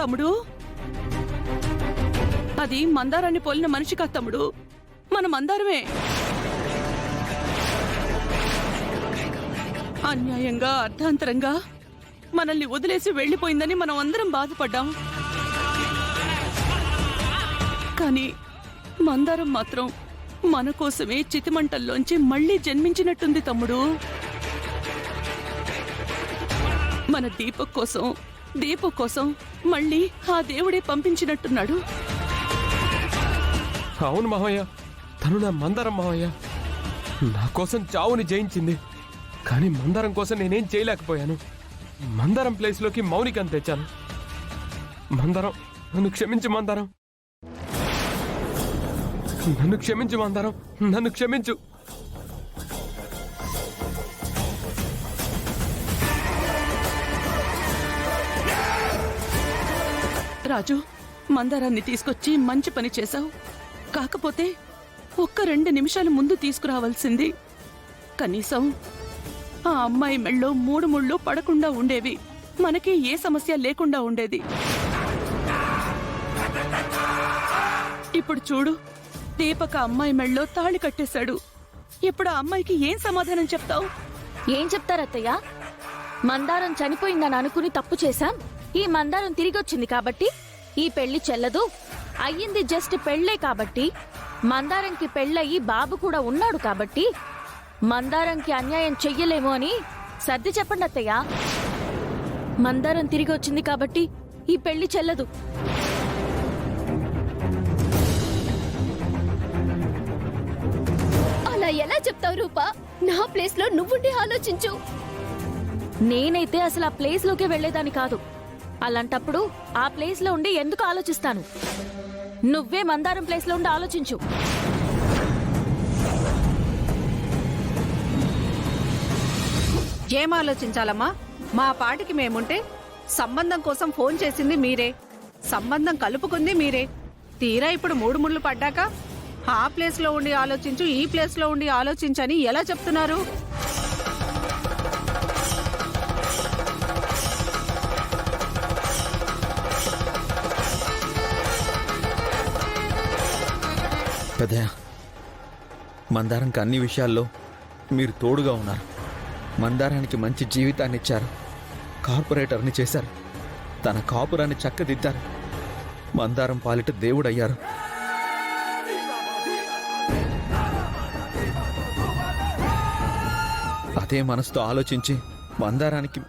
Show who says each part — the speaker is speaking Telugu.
Speaker 1: తమ్ముడు, అది మందారాన్ని పోలిన మనిషి కాదు తమ్ముడు, మన మందారమే. అన్యాయంగా అర్ధాంతరంగా మనల్ని వదిలేసి వెళ్లిపోయిందని మనం అందరం బాధపడ్డాం. కానీ మందారం మాత్రం మన కోసమే చితిమంటల్లోంచి మళ్లీ జన్మించినట్టుంది తమ్ముడు. మన దీపక్ కోసం మళ్ళీ ఆ దేవుడే పంపించినట్టున్నాడు.
Speaker 2: అవును మావయ్య, తను నా మందారం మావయ్య. నా కోసం చావుని జయించింది, కానీ మందారం కోసం నేనేం చేయలేకపోయాను. మందారం ప్లేస్లోకి మౌనికని తెచ్చాను. మందారం, నన్ను క్షమించు మందారం, నన్ను క్షమించు మందారం, నన్ను క్షమించు.
Speaker 1: రాజు, మందారాన్ని తీసుకొచ్చి మంచి పని చేశావు. కాకపోతే ఒక్క 2 నిమిషాల ముందు తీసుకురావాల్సింది. కనీసం ఆ అమ్మాయి మెళ్ళో 3 ముళ్ళు పడకుండా ఉండేవి, మనకి ఏ సమస్య లేకుండా ఉండేది. ఇప్పుడు చూడు, దీపక అమ్మాయి మెళ్ళో తాళి కట్టేశాడు. ఇప్పుడు ఆ అమ్మాయికి ఏం సమాధానం చెప్తావు?
Speaker 3: ఏం చెప్తారత్తయ్య? మందారం చనిపోయిందని అనుకుని తప్పు చేశాం, ఈ మందారం తిరిగొచ్చింది కాబట్టి ఈ పెళ్లి చెల్లదు, అయ్యింది జస్ట్ పెళ్లే కాబట్టి, మందారంకి పెళ్ళయి బాబు కూడా ఉన్నాడు కాబట్టి మందారంకి అన్యాయం చెయ్యలేము అని సర్ది చెప్పండి అత్తయ్య. మందారం తిరిగి వచ్చింది కాబట్టి ఈ పెళ్లి చెల్లదు.
Speaker 4: అలా ఎలా చెప్తావు రూపా? నా ప్లేస్ లో నువ్వుండి ఆలోచించు.
Speaker 3: నేనైతే అసలు ఆ ప్లేస్ లోకే వెళ్లేదాన్ని కాదు. అలాంటప్పుడు ఆ ప్లేస్ లో ఉండి ఎందుకు ఆలోచిస్తాను? నువ్వే మందారం ప్లేస్ లో ఉండి ఆలోచించు.
Speaker 5: ఏం ఆలోచించాలమ్మా? మా పాటికి మేముంటే సంబంధం కోసం ఫోన్ చేసింది మీరే, సంబంధం కలుపుకుంది మీరే. తీరా ఇప్పుడు 3 ముళ్ళు పడ్డాక ఆ ప్లేస్ లో ఉండి ఆలోచించు, ఈ ప్లేస్ లో ఉండి ఆలోచించని ఎలా చెప్తున్నారు?
Speaker 6: పెద్దయ్య, మందారంకి అన్ని విషయాల్లో మీరు తోడుగా ఉన్నారు. మందారానికి మంచి జీవితాన్ని ఇచ్చారు, కార్పొరేటర్ని చేశారు, తన కాపురాన్ని చక్కదిద్దారు, మందారం పాలిట దేవుడయ్యారు. అదే మనసుతో ఆలోచించి మందారానికి